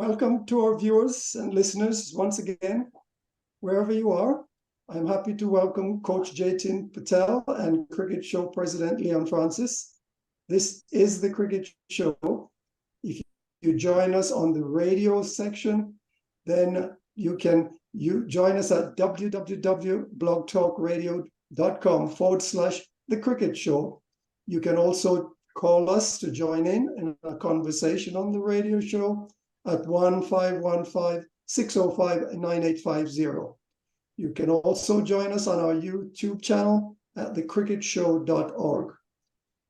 Welcome to our viewers and listeners once again, wherever you are. I'm happy to welcome Coach Jatin Patel and Cricket Show President Leon Francis. This is the Cricket Show. If you join us on the radio section, then you join us at www.blogtalkradio.com/The Cricket Show. You can also call us to join in a conversation on the radio show at 1515-605-9850. You can also join us on our YouTube channel at thecricketshow.org.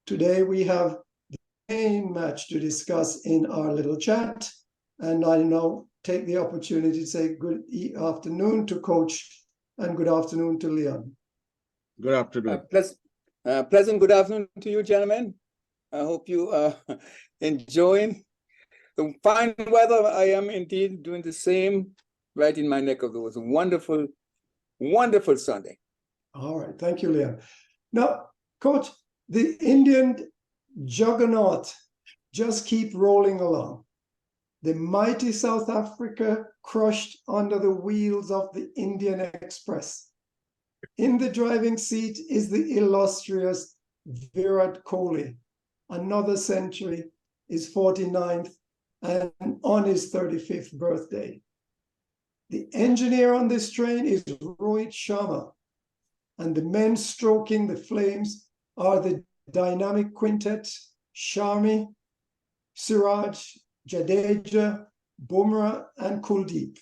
Today we have the main match to discuss in our little chat, and I now take the opportunity to say good afternoon to Coach and good afternoon to Leon. Good afternoon. Pleasant good afternoon to you, gentlemen. I hope you are enjoying the fine weather. I am indeed doing the same right in my neck of the woods. A wonderful, wonderful Sunday. All right. Thank you, Leon. Now, Coach, the Indian juggernaut just keep rolling along. The mighty South Africa crushed under the wheels of the Indian Express. In the driving seat is the illustrious Virat Kohli. Another century, his 49th, and on his 35th birthday. The engineer on this train is Rohit Sharma, and the men stroking the flames are the dynamic quintet Sharmi, Siraj, Jadeja, Bumrah, and Kuldeep.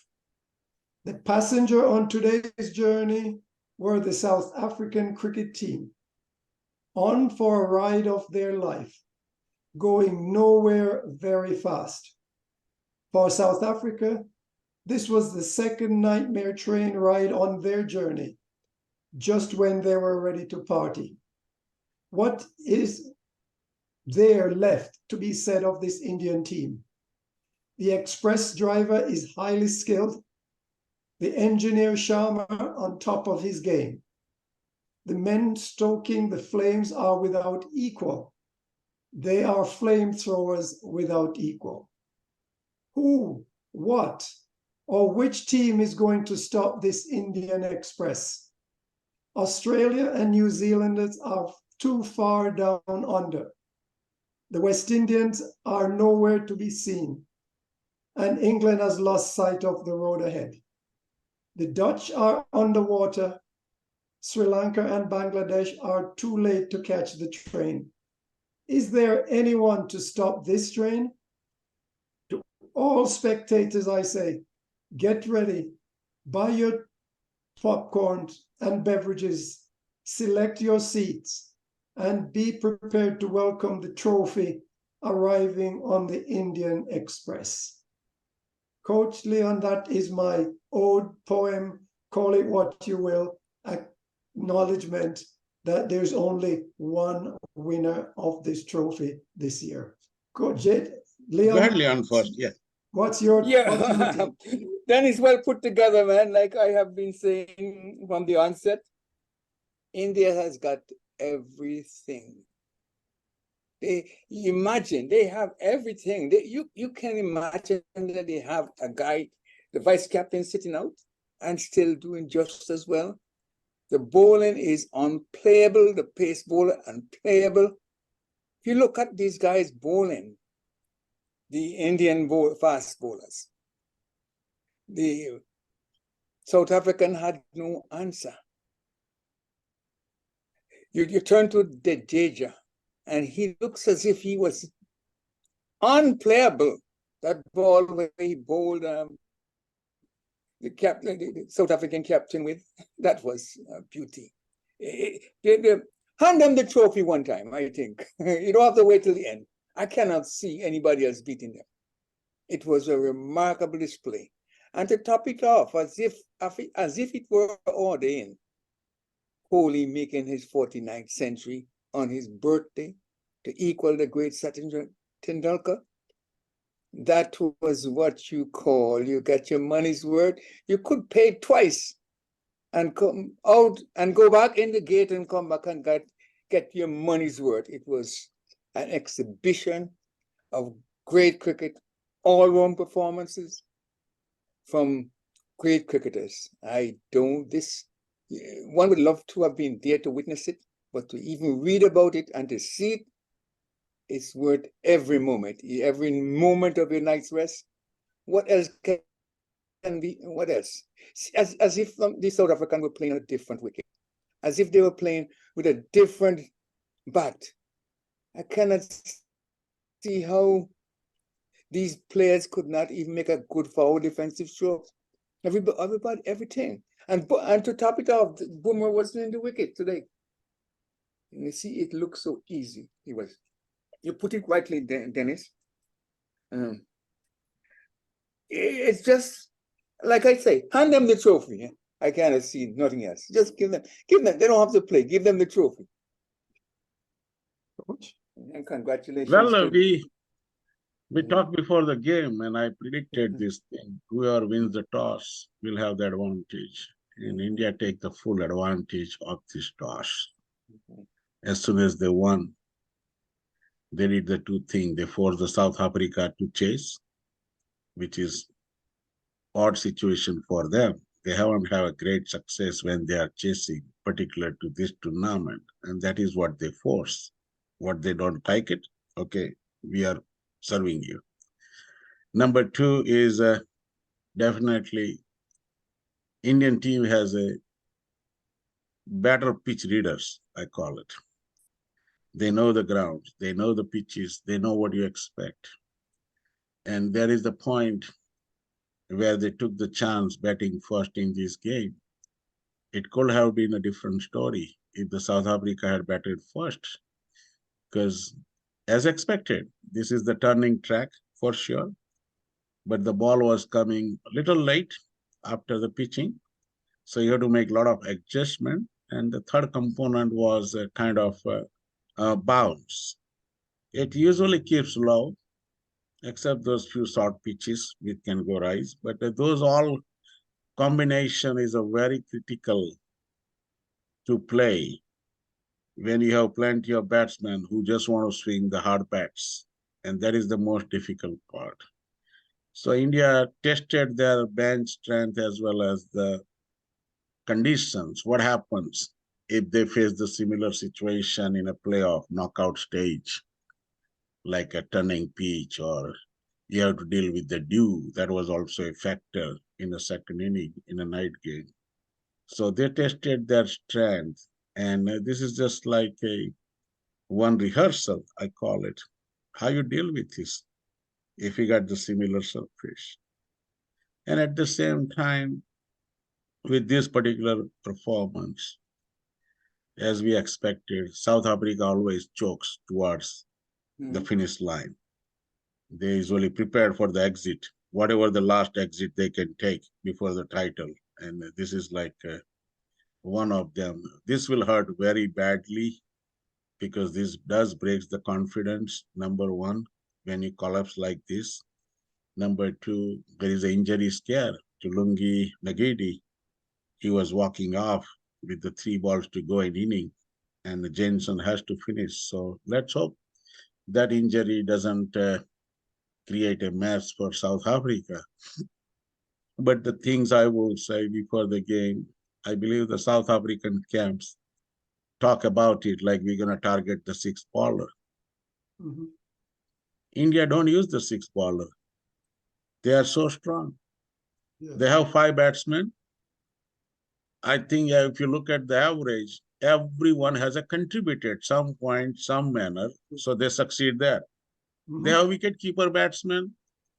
The passenger on today's journey were the South African cricket team, on for a ride of their life, going nowhere very fast. For South Africa, this was the second nightmare train ride on their journey, just when they were ready to party. What is there left to be said of this Indian team? The express driver is highly skilled. The engineer Sharma on top of his game. The men stoking the flames are without equal. They are flamethrowers without equal. Who, what, or which team is going to stop this Indian Express? Australia and New Zealanders are too far down under. The West Indians are nowhere to be seen, and England has lost sight of the road ahead. The Dutch are underwater. Sri Lanka and Bangladesh are too late to catch the train. Is there anyone to stop this train? To all spectators, I say, get ready, buy your popcorn and beverages, select your seats, and be prepared to welcome the trophy arriving on the Indian Express. Coach Leon, that is my ode, poem, call it what you will, acknowledgement that there's only one winner of this trophy this year. Coach Leon. Go ahead, Leon, first. Yes. What's your Dennis, well put together, man. Like I have been saying from the onset, India has got everything. Imagine they have everything. You can imagine that they have a guy, the vice captain, sitting out and still doing just as well. The bowling is unplayable, the pace bowler unplayable. If you look at these guys bowling, the Indian fast bowlers, the South African had no answer. You turn to Jadeja, and he looks as if he was unplayable. That ball where he bowled the South African captain with, that was beauty. Hand them the trophy one time, I think. You don't have to wait till the end. I cannot see anybody else beating them. It was a remarkable display. And to top it off, as if it were ordained, Kohli making his 49th century on his birthday to equal the great Sachin Tendulkar. That was what you call, you get your money's worth. You could pay twice and come out and go back in the gate and come back and get your money's worth. It was an exhibition of great cricket all-round performances from great cricketers. One would love to have been there to witness it, but to even read about it and to see it, it's worth every moment of your night's rest. What else can be, what else? As if the South Africans were playing on a different wicket, as if they were playing with a different bat. I cannot see how these players could not even make a good forward defensive stroke. Everybody, everything. And to top it off, Boomer wasn't in the wicket today. And you see, it looks so easy. He was. You put it rightly, Dennis. It's just, like I say, hand them the trophy. I cannot see nothing else. Just give them. They don't have to play. Give them the trophy. And congratulations. Well, we talked before the game, and I predicted this thing. Whoever wins the toss will have the advantage. And India take the full advantage of this toss. As soon as they won, they did the two things. They forced the South Africa to chase, which is odd situation for them. They haven't had a great success when they are chasing, particular to this tournament. And that is what they force. What they don't like it, okay, we are serving you. Number two is definitely Indian team has a better pitch readers, I call it. They know the ground, they know the pitches, they know what you expect. And there is the point where they took the chance batting first in this game. It could have been a different story if the South Africa had batted first, because as expected, this is the turning track for sure. But the ball was coming a little late after the pitching. So you have to make a lot of adjustment. And the third component was a kind of bounce. It usually keeps low, except those few short pitches which can go rise. But those all combination is a very critical to play when you have plenty of batsmen who just want to swing the hard bats. And that is the most difficult part. So India tested their bench strength as well as the conditions. What happens if they face the similar situation in a playoff knockout stage, like a turning pitch, or you have to deal with the dew? That was also a factor in the second inning in a night game. So they tested their strength. And this is just like a one rehearsal, I call it. How you deal with this if you got the similar surface. And at the same time, with this particular performance, as we expected, South Africa always chokes towards the finish line. They usually prepare for the exit, whatever the last exit they can take before the title. And this is like one of them. This will hurt very badly because this does break the confidence, number one, when you collapse like this. Number two, there is an injury scare to Lungi Nagidi. He was walking off with the 3 balls to go in inning, and Jensen has to finish. So let's hope that injury doesn't create a mess for South Africa. But the things I will say before the game, I believe the South African camps talk about it like we're going to target the 6th baller. India don't use the 6th baller. They are so strong. Yes. They have 5 batsmen. I think if you look at the average, everyone has a contributed some point, some manner. So they succeed there. They have wicket-keeper batsmen.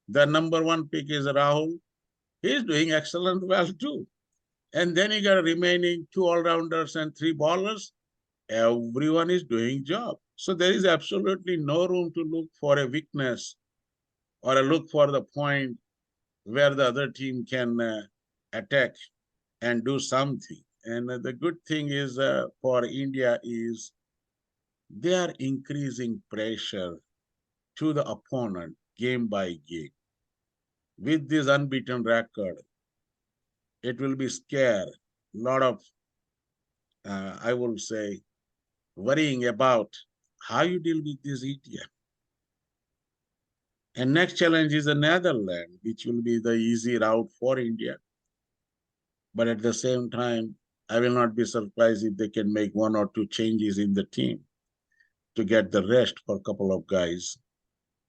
The number 1 pick is Rahul. He's doing excellent well too. And then you got remaining 2 all-rounders and 3 bowlers. Everyone is doing job. So there is absolutely no room to look for a weakness or a look for the point where the other team can attack and do something. And the good thing is for India is they are increasing pressure to the opponent game by game. With this unbeaten record, it will be scare. A lot of, I will say, worrying about how you deal with this India. And next challenge is the Netherlands, which will be the easy route for India. But at the same time, I will not be surprised if they can make one or two changes in the team to get the rest for a couple of guys,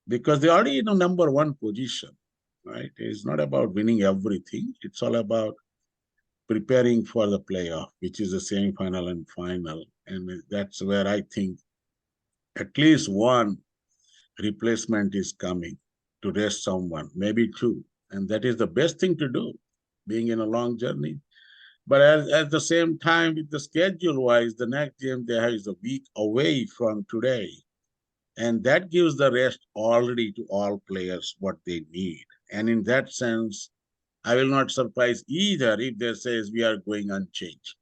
because they're already in a number one position, right? It's not about winning everything. It's all about preparing for the playoff, which is the semi-final and final. And that's where I think at least one replacement is coming to rest someone, maybe two. And that is the best thing to do, being in a long journey. But at the same time, with the schedule-wise, the next game they have is a week away from today. And that gives the rest already to all players what they need. And in that sense, I will not surprise either if they says we are going unchanged.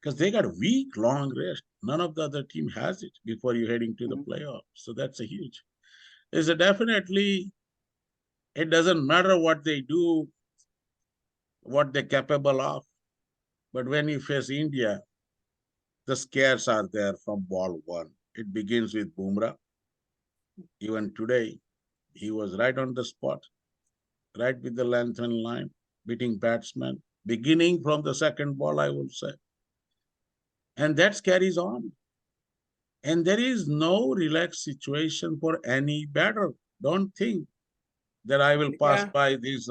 Because they got week-long rest. None of the other team has it before you heading to the playoff. So that's a huge. It's a definitely, it doesn't matter what they do, what they're capable of. But when you face India, the scares are there from ball one. It begins with Bumrah. Even today, he was right on the spot, right with the length and line, beating batsmen, beginning from the second ball, I would say. And that carries on. And there is no relaxed situation for any batter. Don't think that I will pass by this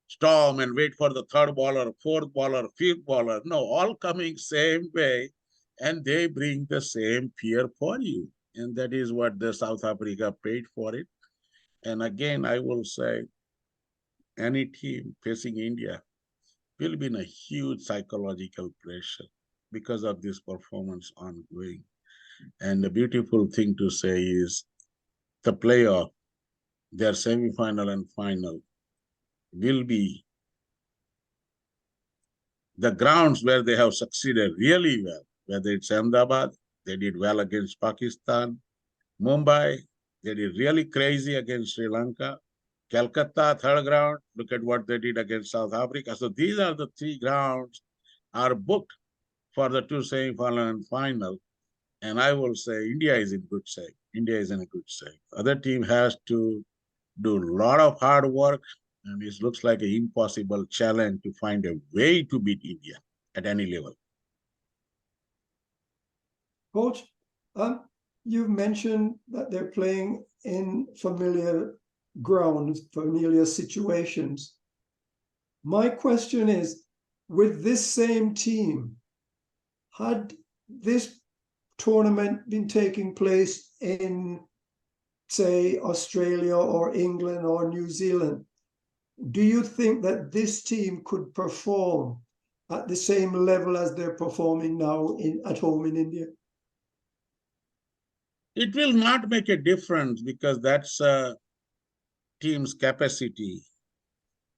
storm and wait for the third baller, fourth baller, fifth baller. No, all coming same way, and they bring the same fear for you. And that is what the South Africa paid for it. And again, I will say, any team facing India will be in a huge psychological pressure because of this performance ongoing. And the beautiful thing to say is the playoff, their semi-final and final, will be the grounds where they have succeeded really well, whether it's Ahmedabad, they did well against Pakistan, Mumbai, they did really crazy against Sri Lanka, Calcutta, third ground, look at what they did against South Africa. So these are the three grounds are booked for the two semi-final and final. And I will say India is in good shape. India is in a good shape. Other team has to do a lot of hard work, and it looks like an impossible challenge to find a way to beat India at any level. Coach, you've mentioned that they're playing in familiar grounds, familiar situations. My question is, with this same team, had this tournament been taking place in, say, Australia or England or New Zealand, do you think that this team could perform at the same level as they're performing now at home in India? It will not make a difference because that's a team's capacity,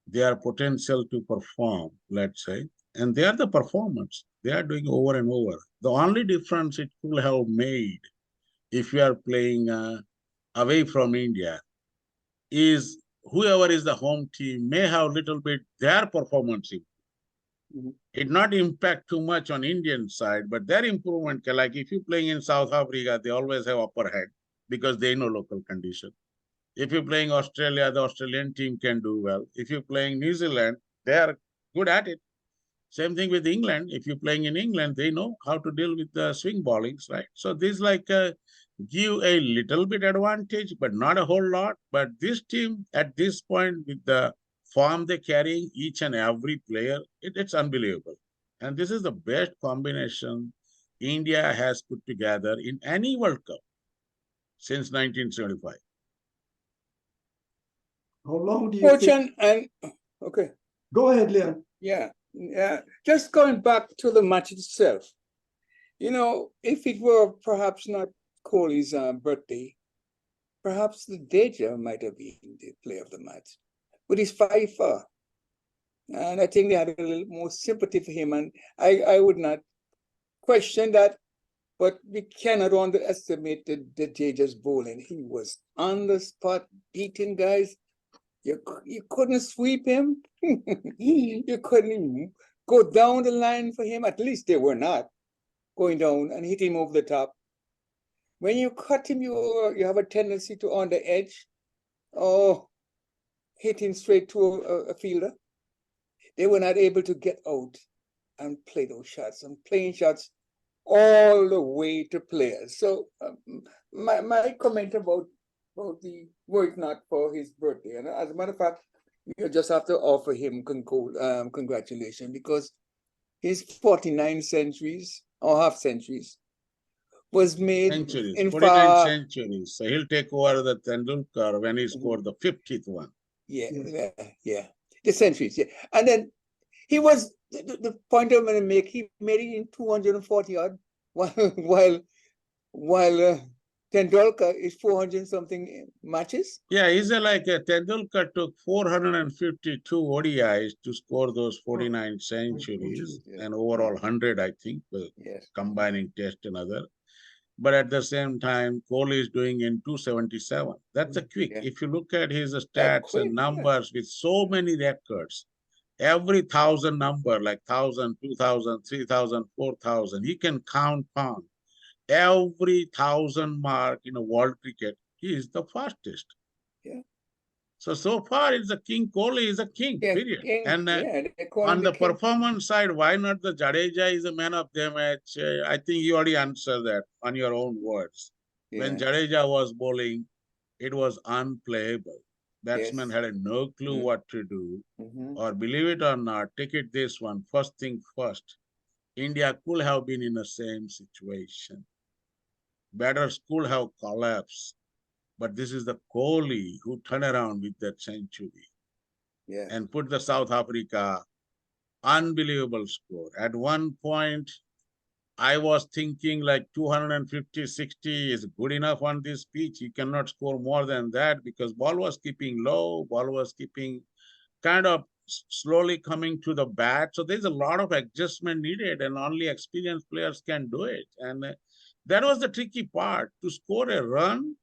their potential to perform, let's say, and they are the performers. They are doing over and over. The only difference it could have made if you are playing away from India is whoever is the home team may have a little bit their performance. It not impact too much on Indian side, but their improvement, like if you're playing in South Africa, they always have upper hand because they know local condition. If you're playing Australia, the Australian team can do well. If you're playing New Zealand, they are good at it. Same thing with England. If you're playing in England, they know how to deal with the swing bowlings, right? So this like give a little bit advantage, but not a whole lot. But this team at this point with the form they're carrying, each and every player, it's unbelievable. And this is the best combination India has put together in any World Cup since 1975. How long do you think? Okay. Go ahead, Leon. Yeah. Just going back to the match itself. You know, if it were perhaps not Kohli's birthday, perhaps the Deja might have been the player of the match. But he's 5'4". And I think they had a little more sympathy for him. And I would not question that. But we cannot underestimate the Deja's bowling. He was on the spot, beating guys. You couldn't sweep him. You couldn't even go down the line for him. At least they were not going down and hit him over the top. When you cut him, you have a tendency to on the edge. oh, hitting straight to a fielder. They were not able to get out and play those shots, and playing shots all the way to players. So my comment about the were it not for his birthday, and as a matter of fact, you just have to offer him congratulations, because his 49 centuries or half centuries was made Centuries, in 49 far, centuries. So he'll take over the Tendulkar when he scored the 50th one. yeah, the centuries, yeah. And then he was the point I'm going to make. He made it in 240 odd, while Tendulkar is 400 something matches. Yeah, he's like Tendulkar took 452 ODIs to score those 49 centuries and overall 100, I think, Yes. combining test and other. But at the same time, Kohli is doing in 277. That's a quick. Yeah. If you look at his That stats quick, and numbers with so many records, every 1,000 number, like 1,000, 2,000, 3,000, 4,000, he can count on. Every 1,000 mark in a world cricket, he is the fastest. Yeah. So far, it's a king. Kohli is a king, Yeah, period. king, And they call him on the king. performance side, why not the Jadeja is a man of the match? I think you already answered that on your own words. When Yeah. Jadeja was bowling, it was unplayable. Batsmen Yes. had no clue Mm. what to do. Mhm. Or believe it or not, take it this one. First thing first, India could have been in the same situation. Batters could have collapsed. But this is the Kohli who turned around with that century Yeah. and put the South Africa unbelievable score. At one point, I was thinking like 250, 60 is good enough on this pitch. You cannot score more than that because ball was keeping low, ball was keeping kind of slowly coming to the bat. So there's a lot of adjustment needed and only experienced players can do it. And that was the tricky part, to score a run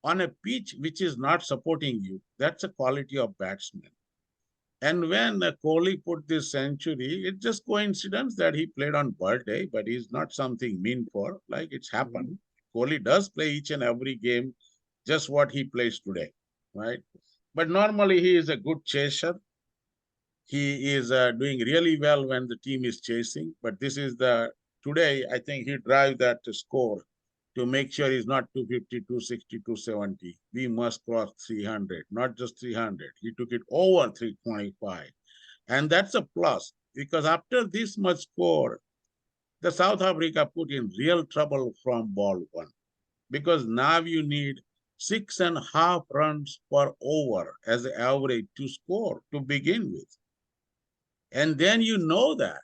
on a pitch which is not supporting you. That's a quality of batsman. And when Kohli put this century, it's just coincidence that he played on birthday, but he's not something mean for, like it's happened. Kohli does play each and every game, just what he plays today, right? But normally he is a good chaser. He is doing really well when the team is chasing, but this is today, I think he drives that score to make sure he's not 250, 260, 270. We must cross 300, not just 300. He took it over 325. And that's a plus because after this much score, the South Africa put in real trouble from ball one because now you need 6.5 runs per over as the average to score to begin with. And then you know that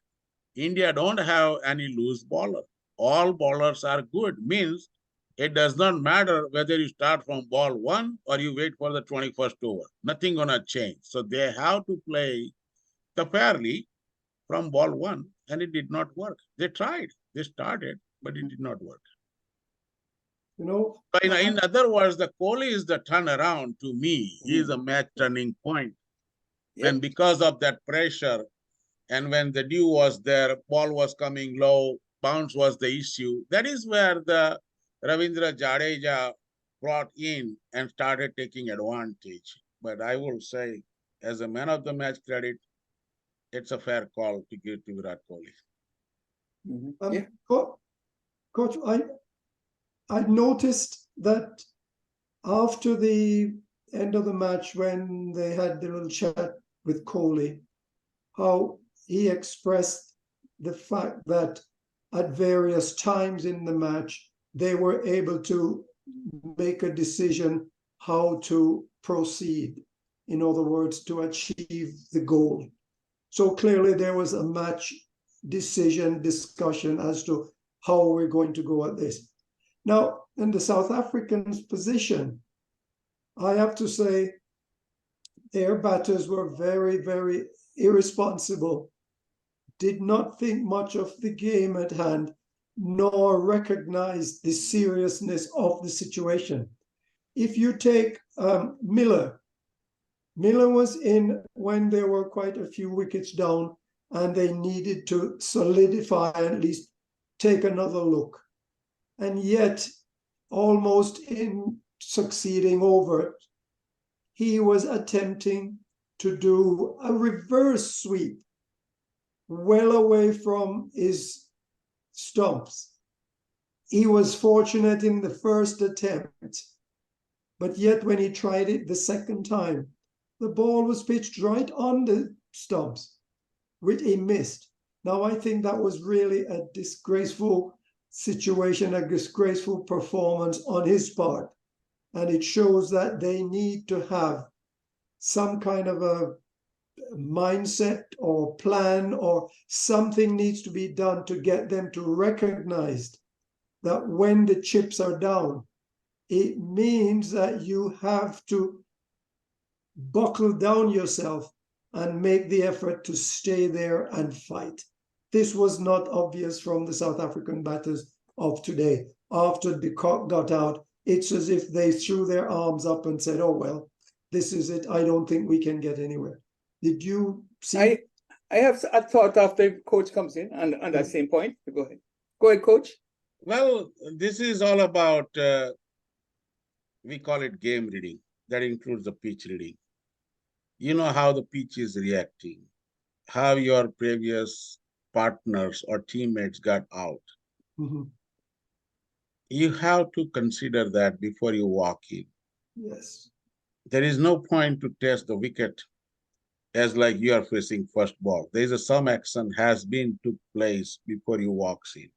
India don't have any loose bowler. All bowlers are good, means it does not matter whether you start from ball one or you wait for the 21st over. Nothing gonna change. So they have to play fairly from ball one, and it did not work. They tried, they started, but it did not work. You know, But in other words, the Kohli is the turnaround to me. He is a match turning point. Yep. And because of that pressure, and when the dew was there, ball was coming low, bounce was the issue. That is where the Ravindra Jadeja brought in and started taking advantage. But I will say, as a man of the match credit, it's a fair call to give to Virat Kohli. Yeah. Coach, I noticed that after the end of the match, when they had the little chat with Kohli, how he expressed the fact that at various times in the match, they were able to make a decision how to proceed. In other words, to achieve the goal. So clearly there was a match decision discussion as to how we're going to go at this. Now, in the South Africans' position, I have to say their batters were very, very irresponsible, did not think much of the game at hand, nor recognize the seriousness of the situation. If you take Miller was in when there were quite a few wickets down and they needed to solidify, at least take another look. And yet, almost in succeeding over, he was attempting to do a reverse sweep well away from his stumps. He was fortunate in the first attempt, but yet when he tried it the second time, the ball was pitched right on the stumps, which he missed. Now, I think that was really a disgraceful situation, a disgraceful performance on his part. And it shows that they need to have some kind of a mindset or plan, or something needs to be done to get them to recognize that when the chips are down, it means that you have to buckle down yourself and make the effort to stay there and fight. This was not obvious from the South African batters of today. After de Kock got out, it's as if they threw their arms up and said, oh, well, this is it. I don't think we can get anywhere. Did you see? I have a thought after coach comes in on that same point. Go ahead. Go ahead, coach. Well, this is all about, we call it game reading. That includes the pitch reading. You know how the pitch is reacting, how your previous partners or teammates got out. Mm-hmm. You have to consider that before you walk in. Yes. There is no point to test the wicket as like you are facing first ball. There is some action has been took place before you walks in.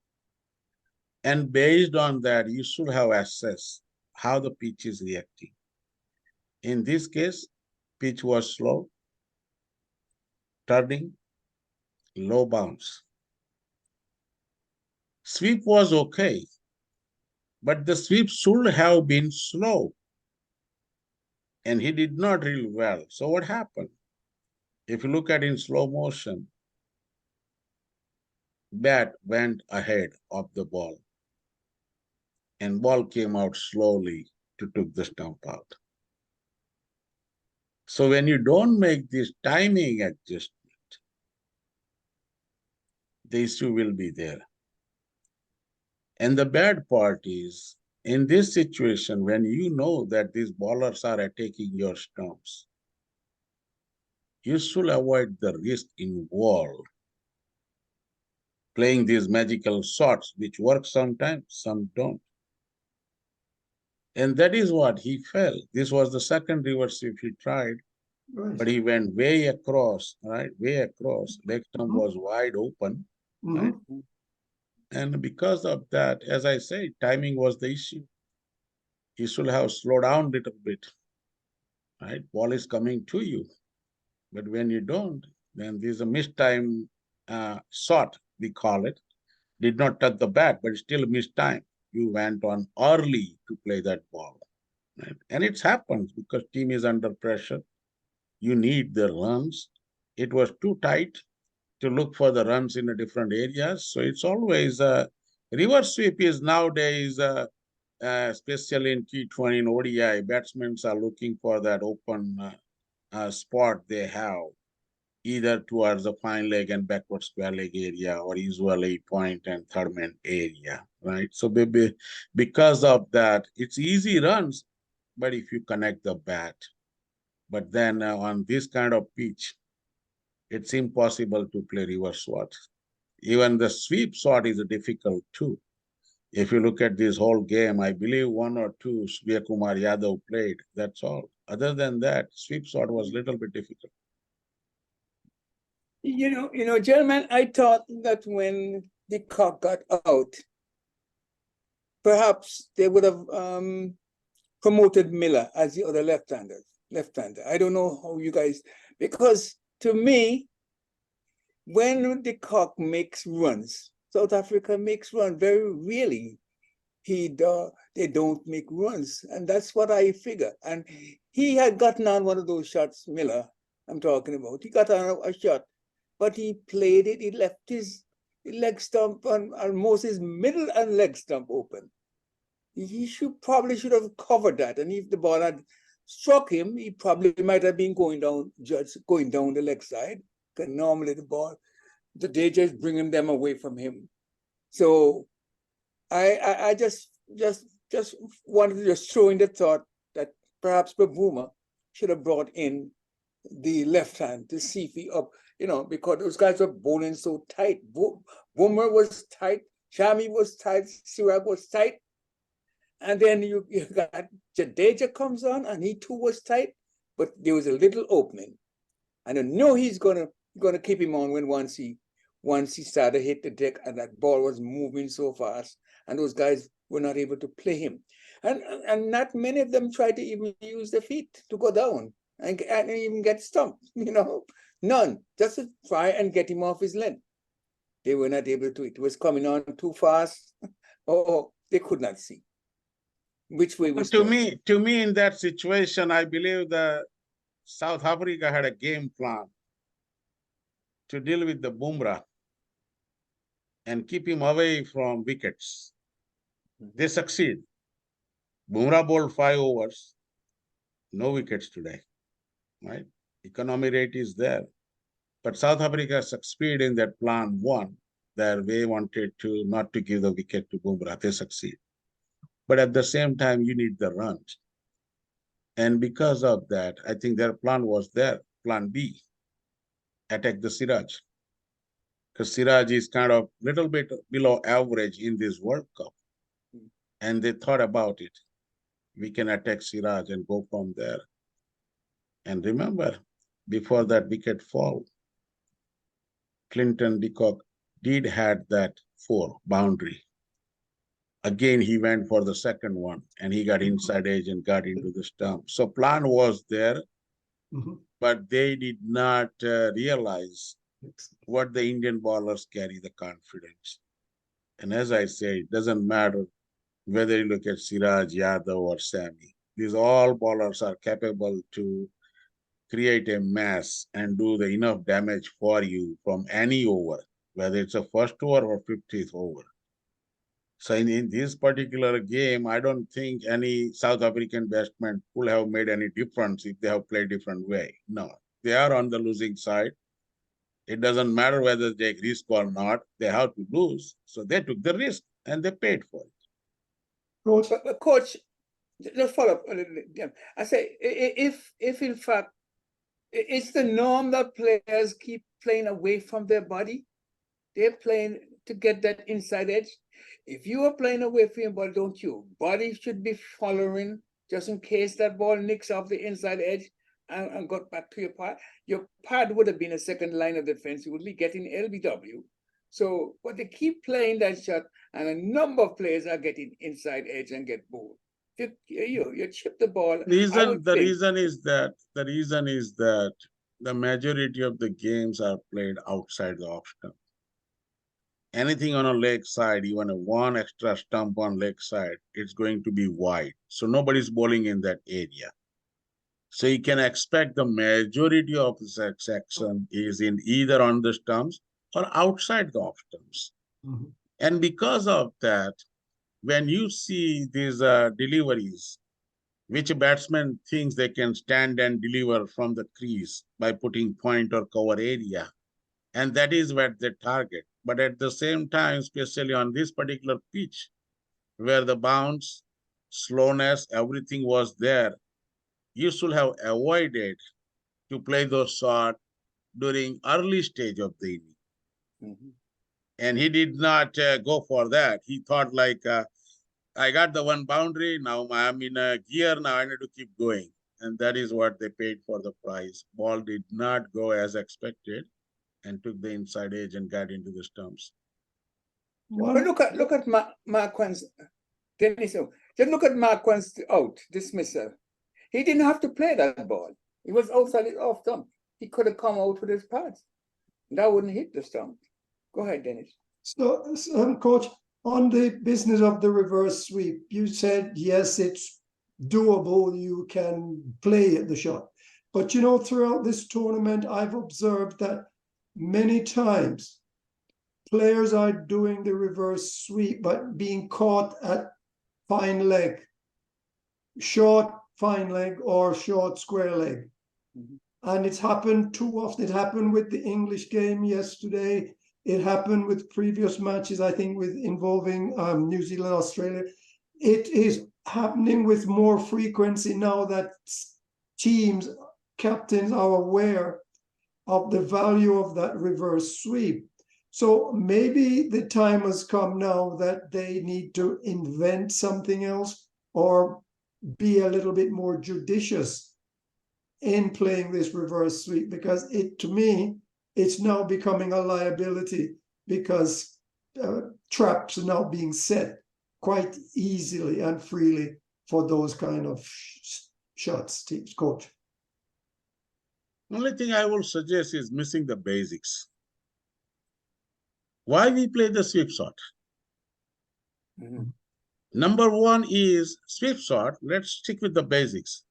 And based on that, you should have assessed how the pitch is reacting. In this case, pitch was slow, turning, low bounce. Sweep was okay, but the sweep should have been slow. And he did not real well. So what happened? If you look at in slow motion, bat went ahead of the ball. And ball came out slowly to took the stump out. So when you don't make this timing adjustment, the issue will be there. And the bad part is, in this situation, when you know that these bowlers are attacking your stumps, you should avoid the risk involved. Playing these magical shots, which work sometimes, some don't. And that is what he fell. This was the second reverse sweep he tried, Right. but he went way across, right? Way across. Leg stump was wide open, right? And because of that, as I say, timing was the issue. He should have slowed down a little bit, right? Ball is coming to you. But when you don't, then there's a mistime shot, we call it. Did not touch the bat, but still missed time. You went on early to play that ball. Right? And it happens because team is under pressure. You need the runs. It was too tight to look for the runs in the different areas. So it's always reverse sweep is nowadays, especially in T20 and ODI, batsmen are looking for that open spot they have, either towards the fine leg and backward square leg area, or usually point and third man area, right? So because of that, it's easy runs, but if you connect the bat. But then on this kind of pitch, it's impossible to play reverse swat. Even the sweep shot is difficult too. If you look at this whole game, I believe one or two Surya Kumar Yadav played, that's all. Other than that, sweep shot was a little bit difficult. You know, gentlemen, I thought that when de Kock got out, perhaps they would have promoted Miller as the other left-hander. I don't know how you guys, because to me, when de Kock makes runs, South Africa makes runs very rarely. They don't make runs, and that's what I figure. And he had gotten on one of those shots, Miller, I'm talking about. He got on a shot, but he played it. He left his leg stump and almost his middle and leg stump open. He probably should have covered that. And if the ball had struck him, he probably might have been going down the leg side. Because normally they just bringing them away from him. So I just wanted to just throw in the thought that perhaps Bavuma should have brought in the left hand to see if he up, because those guys were bowling so tight. Boomer was tight, Shami was tight, Siraj was tight. And then you got Jadeja comes on, and he too was tight, but there was a little opening. And I know he's gonna keep him on once he started to hit the deck, and that ball was moving so fast, and those guys were not able to play him. And not many of them tried to even use their feet to go down and even get stumped, None. Just to try and get him off his length. They were not able to. It was coming on too fast, or they could not see which way was to me, in that situation, I believe that South Africa had a game plan to deal with the Bumrah and keep him away from wickets. They succeed. Bumrah bowled 5 overs, no wickets today, right? Economy rate is there. But South Africa succeeded in that plan 1, that they wanted to not to give the wicket to Bumrah. They succeed. But at the same time, you need the runs. And because of that, I think their plan was there, plan B, attack the Siraj. Because Siraj is kind of little bit below average in this World Cup. And they thought about it. We can attack Siraj and go from there. And remember, before that wicket fall, Clinton de Kock did had that 4 boundary. Again, he went for the second one, and he got inside edge and got into the stump. So plan was there, but they did not realize what the Indian bowlers carry, the confidence. And as I say, it doesn't matter whether you look at Siraj, Yadav, or Sami. These all bowlers are capable to create a mess and do the enough damage for you from any over, whether it's a first over or 50th over. So in this particular game, I don't think any South African batsman would have made any difference if they have played different way. No, they are on the losing side. It doesn't matter whether they take risk or not. They have to lose. So they took the risk and they paid for it. Coach, just follow up a little bit. I say, if in fact, it's the norm that players keep playing away from their body, they're playing to get that inside edge. If you are playing away from your body, don't you? Body should be following just in case that ball nicks off the inside edge and got back to your pad. Your pad would have been a second line of defense. You would be getting LBW. So, but they keep playing that shot, and a number of players are getting inside edge and get bowled. You chip the ball. The reason is that the majority of the games are played outside the off stump. Anything on a leg side, even a 1 extra stump on leg side, it's going to be wide. So nobody's bowling in that area. So you can expect the majority of the section is in either on the stumps or outside the off stumps. And because of that, when you see these deliveries, which batsman thinks they can stand and deliver from the crease by putting point or cover area, and that is what they target. But at the same time, especially on this particular pitch, where the bounce, slowness, everything was there, you should have avoided to play those shots during early stage of the inning. And he did not go for that. He thought like, I got the 1 boundary, now I'm in a gear, now I need to keep going. And that is what they paid for the prize. Ball did not go as expected and took the inside edge and got into the stumps. But look at Marquand's, Dennis, just look at Marquand's out dismissal. He didn't have to play that ball. He was outside his off stump. He could have come out with his pads. That wouldn't hit the stump. Go ahead, Dennis. So Coach, on the business of the reverse sweep, you said, yes, it's doable. You can play the shot. But, throughout this tournament, I've observed that many times players are doing the reverse sweep, but being caught at fine leg, short fine leg or short square leg. And it's happened too often. It happened with the English game yesterday. It happened with previous matches, I think, involving New Zealand, Australia. It is happening with more frequency now that teams, captains are aware of the value of that reverse sweep. So maybe the time has come now that they need to invent something else or be a little bit more judicious in playing this reverse sweep, because to me, it's now becoming a liability, because traps are now being set quite easily and freely for those kind of shots, teams, coach. Only thing I will suggest is missing the basics. Why we play the sweep shot? Mhm. Number one is sweep shot. Let's stick with the basics.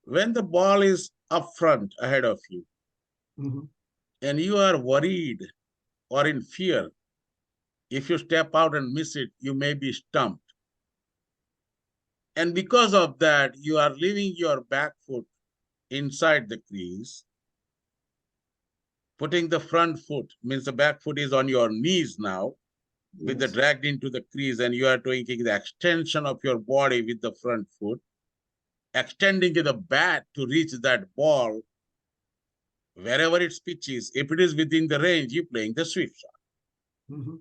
When the ball is up front ahead of you, and you are worried or in fear, if you step out and miss it, you may be stumped. And because of that, you are leaving your back foot inside the crease. Putting the front foot means the back foot is on your knees now, with the dragged into the crease, and you are taking the extension of your body with the front foot, extending the bat to reach that ball wherever its pitch is. If it is within the range, you're playing the sweep shot.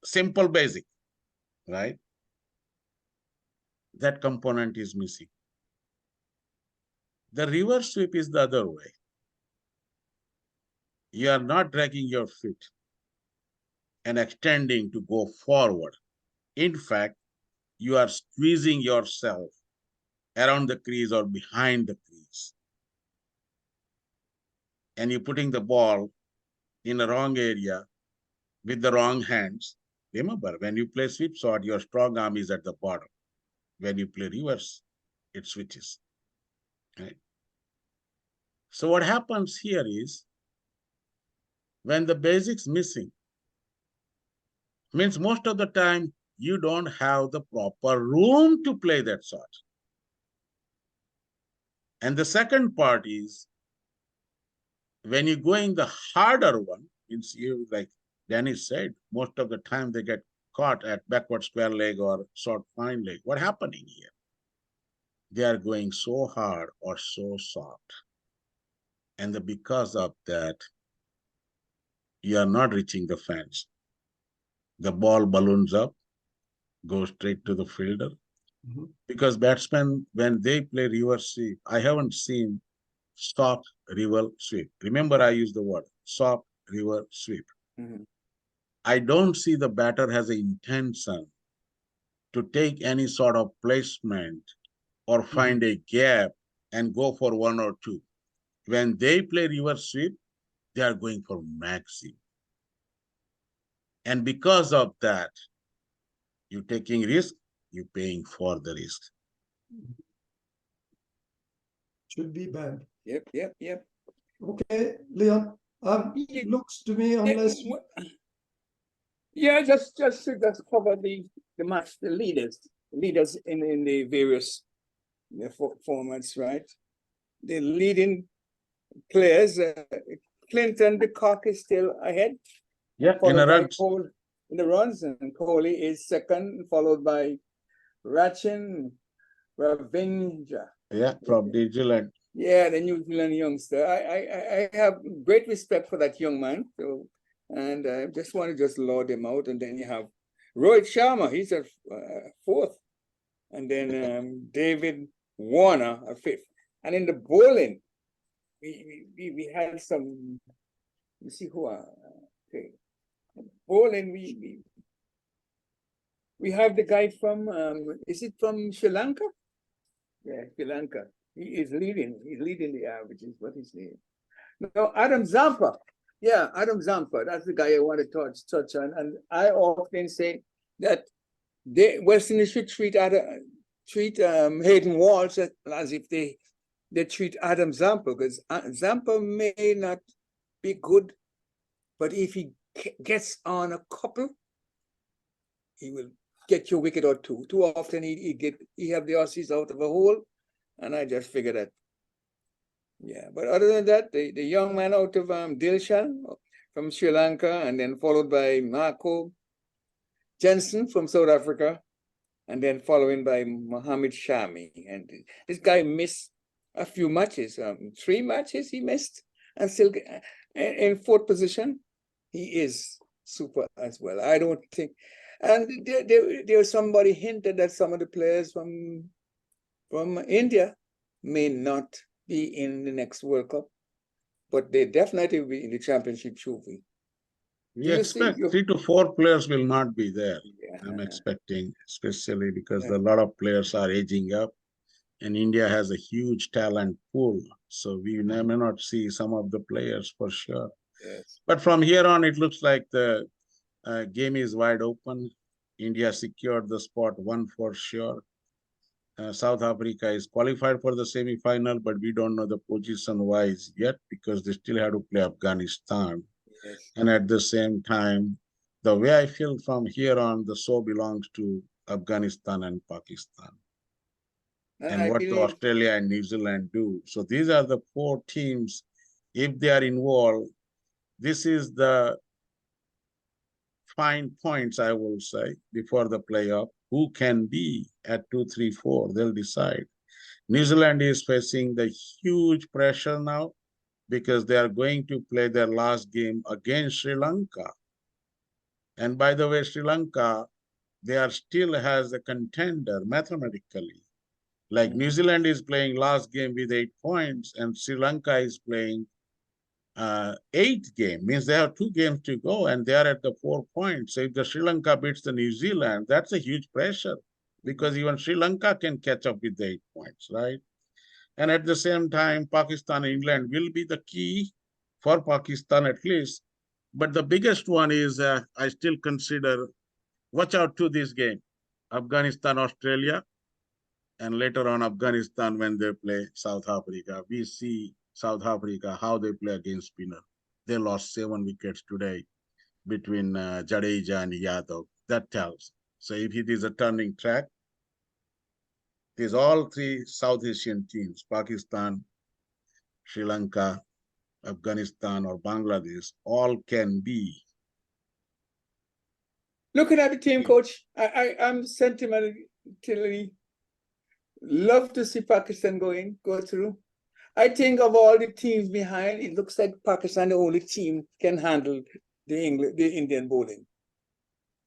Simple, basic, right? That component is missing. The reverse sweep is the other way. You are not dragging your feet and extending to go forward. In fact, you are squeezing yourself around the crease or behind the crease. And you're putting the ball in the wrong area with the wrong hands. Remember, when you play sweep shot, your strong arm is at the bottom. When you play reverse, it switches. Right? So what happens here is, when the basics missing, means most of the time you don't have the proper room to play that shot. And the second part is, when you're going the harder one, means you, like Dennis said, most of the time they get caught at backward square leg or short fine leg. What happening here? They are going so hard or so soft. And because of that, you are not reaching the fence. The ball balloons up, goes straight to the fielder. Because batsmen, when they play reverse sweep, I haven't seen soft reverse sweep. Remember, I used the word soft reverse sweep. I don't see the batter has an intention to take any sort of placement or find a gap and go for one or two. When they play reverse sweep, they are going for maxi. And because of that, you're taking risk, you're paying for the risk. Should be banned. Yep. Okay, Leon. Looks to me, unless just to cover the match, the leaders in the various formats, right? The leading players, Clinton, the cock is still ahead. Yeah, in a run. In the runs, and Kohli is second, followed by Sachin Ravinja. Yeah, from New Zealand. Yeah, the New Zealand youngster. I have great respect for that young man. So, and I just want to laud him out. And then you have Rohit Sharma, he's a fourth. And then David Warner, a fifth. And in the bowling, we had some, let's see who are, okay. Bowling, we have the guy from, is it from Sri Lanka? Yeah, Sri Lanka. He is leading. He's leading the averages. What is his name? No, Adam Zampa. Yeah, Adam Zampa. That's the guy I want to touch on. And I often say that West Indies should treat Hayden Walsh as if they treat Adam Zampa, because Zampa may not be good, but if he gets on a couple, he will get you a wicket or two. Too often he have the Aussies out of a hole, and I just figured that. Yeah, but other than that, the young man out of Dilshan from Sri Lanka, and then followed by Marco Jensen from South Africa, and then following by Mohammed Shami. And this guy missed a few matches, 3 matches he missed, and still in 4th position. He is super as well. I don't think, and there somebody hinted that some of the players from India may not be in the next World Cup, but they definitely will be in the championship trophy. We expect 3 to 4 players will not be there. Yeah. I'm expecting, especially because a lot of players are aging up, and India has a huge talent pool. So we may not see some of the players for sure. Yes. But from here on, it looks like the game is wide open. India secured the spot 1 for sure. South Africa is qualified for the semi-final, but we don't know the position-wise yet because they still have to play Afghanistan. Yes. And at the same time, the way I feel from here on, the show belongs to Afghanistan and Pakistan. And what Australia and New Zealand do. So these are the 4 teams. If they are involved, this is the fine points, I will say, before the playoff. Who can be at 2, 3, 4? They'll decide. New Zealand is facing the huge pressure now because they are going to play their last game against Sri Lanka. And by the way, Sri Lanka, they are still has a contender mathematically. Like New Zealand is playing last game with 8 points, and Sri Lanka is playing 8th game, means they have 2 games to go, and they are at the 4 points. So if the Sri Lanka beats the New Zealand, that's a huge pressure because even Sri Lanka can catch up with the 8 points, right? And at the same time, Pakistan and England will be the key for Pakistan at least. But the biggest one is I still consider, watch out to this game, Afghanistan, Australia, and later on Afghanistan when they play South Africa. We see South Africa, how they play against spinner. They lost 7 wickets today between Jadeja and Yadav. That tells. So if it is a turning track, it is all 3 South Asian teams, Pakistan, Sri Lanka, Afghanistan, or Bangladesh, all can be. Looking at the team, coach, I'm sentimentally love to see Pakistan go through. I think of all the teams behind, it looks like Pakistan, the only team, can handle the Indian bowling.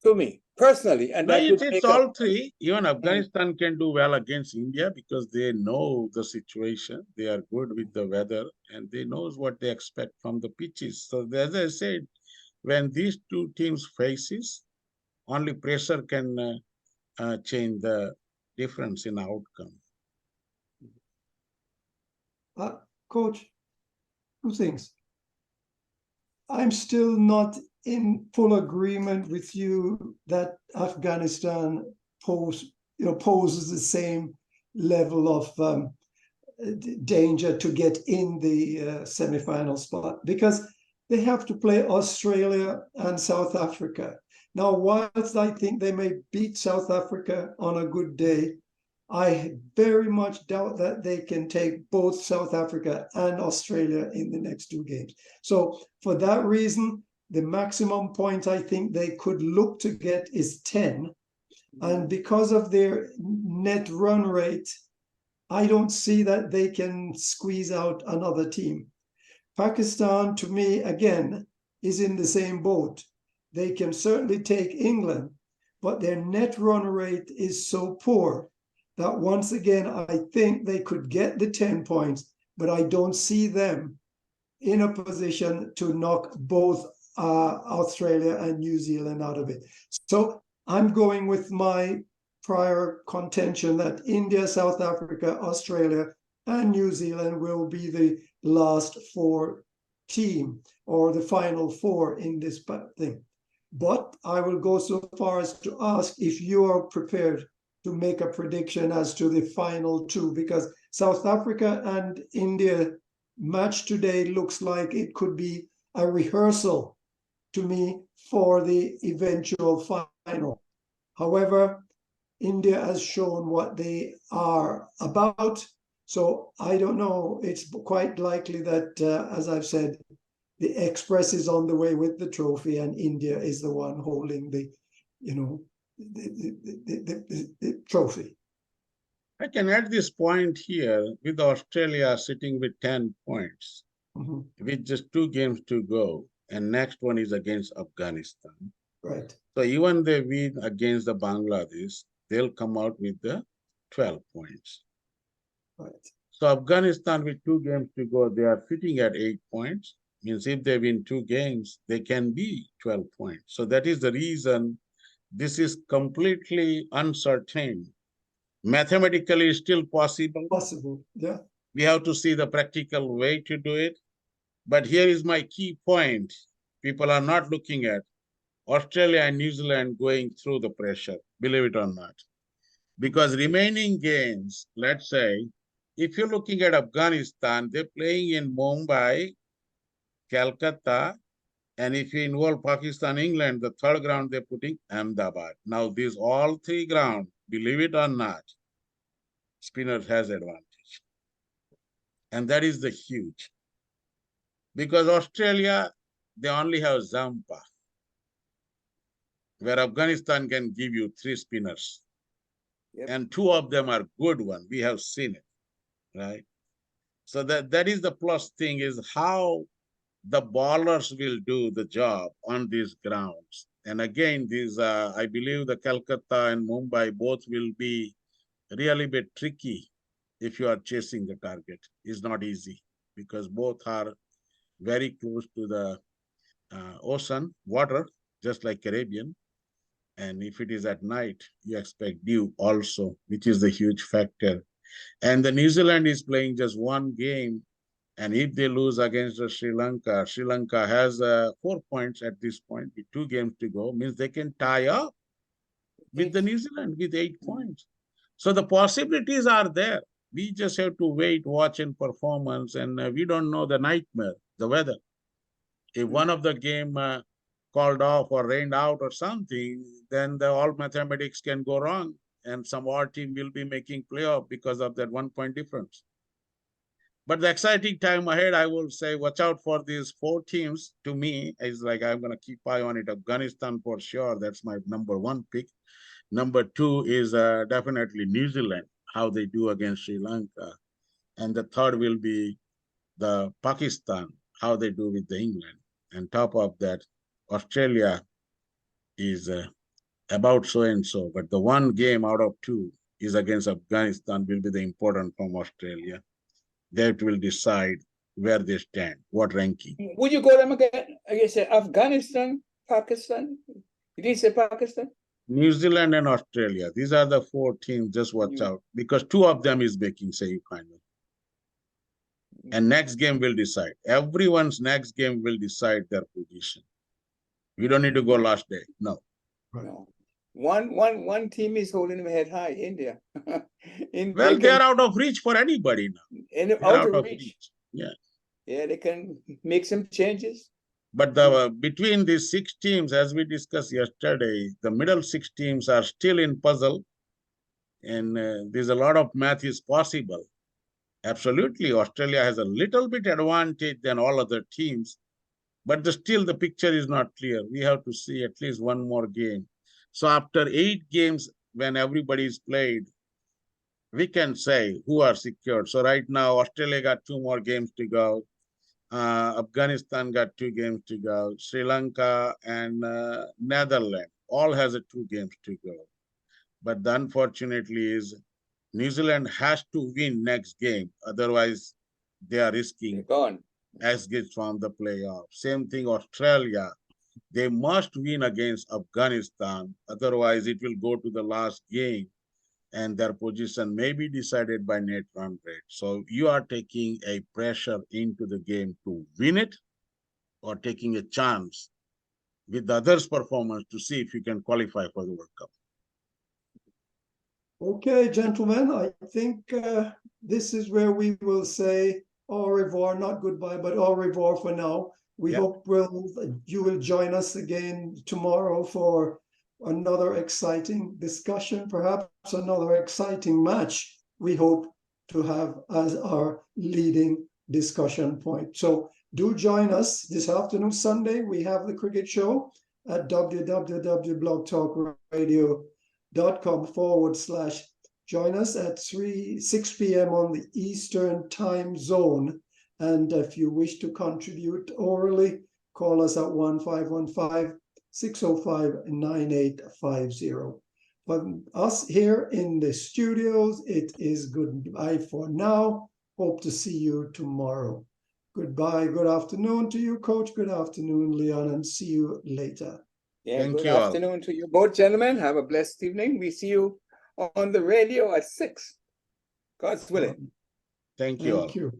To me, personally. And that it's all 3. Even Afghanistan can do well against India because they know the situation. They are good with the weather and they know what they expect from the pitches. So as I said, when these 2 teams faces, only pressure can change the difference in outcome. Coach, 2 things. I'm still not in full agreement with you that Afghanistan poses the same level of danger to get in the semi-final spot because they have to play Australia and South Africa. Now, whilst I think they may beat South Africa on a good day, I very much doubt that they can take both South Africa and Australia in the next 2 games. So for that reason, the maximum point I think they could look to get is 10. And because of their net run rate, I don't see that they can squeeze out another team. Pakistan, to me, again, is in the same boat. They can certainly take England, but their net run rate is so poor that once again, I think they could get the 10 points, but I don't see them in a position to knock both Australia and New Zealand out of it. So I'm going with my prior contention that India, South Africa, Australia, and New Zealand will be the last 4 team or the final 4 in this thing. But I will go so far as to ask if you are prepared to make a prediction as to the final 2, because South Africa and India match today looks like it could be a rehearsal to me for the eventual final. However, India has shown what they are about. So I don't know. It's quite likely that, as I've said, the Express is on the way with the trophy and India is the one holding the trophy. I can add this point here with Australia sitting with 10 points, with just 2 games to go, and next one is against Afghanistan. Right. So even they win against the Bangladesh, they'll come out with the 12 points. Right. So Afghanistan with 2 games to go, they are sitting at 8 points. Means if they win 2 games, they can be 12 points. So that is the reason this is completely uncertain. Mathematically still possible. Possible, yeah. We have to see the practical way to do it. But here is my key point. People are not looking at Australia and New Zealand going through the pressure, believe it or not. Because remaining games, let's say, if you're looking at Afghanistan, they're playing in Mumbai, Calcutta, and if you involve Pakistan, England, the third ground they're putting Ahmedabad. Now, these all 3 grounds, believe it or not, spinners has advantage. And that is the huge. Because Australia, they only have Zampa, where Afghanistan can give you 3 spinners. Yep. And 2 of them are good ones. We have seen it, right? So that is the plus thing, is how the bowlers will do the job on these grounds. And again, these I believe the Calcutta and Mumbai both will be really bit tricky if you are chasing the target. It's not easy because both are very close to the ocean, water, just like Caribbean. And if it is at night, you expect dew also, which is the huge factor. And the New Zealand is playing just 1 game. And if they lose against the Sri Lanka has 4 points at this point with 2 games to go, means they can tie up with the New Zealand with 8 points. So the possibilities are there. We just have to wait, watch, and performance. And we don't know the nightmare, the weather. If one of the game called off or rained out or something, then all mathematics can go wrong. And some odd team will be making playoff because of that 1 point difference. But the exciting time ahead, I will say, watch out for these 4 teams. To me, is like I'm going to keep eye on it. Afghanistan for sure. That's my number 1 pick. Number 2 is definitely New Zealand, how they do against Sri Lanka. And the third will be the Pakistan, how they do with the England. And top of that, Australia is about so-and-so. But the 1 game out of 2 is against Afghanistan will be the important from Australia. That will decide where they stand, what ranking. Would you go them again? You say Afghanistan, Pakistan? Did you say Pakistan? New Zealand and Australia. These are the 4 teams. Just watch out because 2 of them is making semi-final. And next game will decide. Everyone's next game will decide their position. We don't need to go last day. No. No. One team is holding their head high, India. Well, they are out of reach for anybody now. And out of reach. Yeah. Yeah, they can make some changes. But between these 6 teams, as we discussed yesterday, the middle 6 teams are still in puzzle. And there's a lot of math is possible. Absolutely, Australia has a little bit advantage than all other teams. But still the picture is not clear. We have to see at least 1 more game. So after 8 games, when everybody's played, we can say who are secured. So right now, Australia got 2 more games to go. Afghanistan got 2 games to go. Sri Lanka and Netherlands all has 2 games to go. But the unfortunately is New Zealand has to win next game. Otherwise, they are risking exit from the playoff. Same thing, Australia. They must win against Afghanistan. Otherwise, it will go to the last game and their position may be decided by net run rate. So you are taking a pressure into the game to win it or taking a chance with the others' performance to see if you can qualify for the World Cup. Okay, gentlemen, I think this is where we will say au revoir, not goodbye, but au revoir for now. We hope you will join us again tomorrow for another exciting discussion, perhaps another exciting match we hope to have as our leading discussion point. So do join us this afternoon, Sunday. We have the cricket show at www.blogtalkradio.com/cricket join us at 6 p.m. on the Eastern time zone. And if you wish to contribute orally, call us at 1515-605-9850. From us here in the studios, it is goodbye for now. Hope to see you tomorrow. Goodbye. Good afternoon to you, Coach. Good afternoon, Leon, and see you later. Yeah, Thank good you all. afternoon to you both, gentlemen. Have a blessed evening. We see you on the radio at 6. God's willing. Thank you all. Thank you.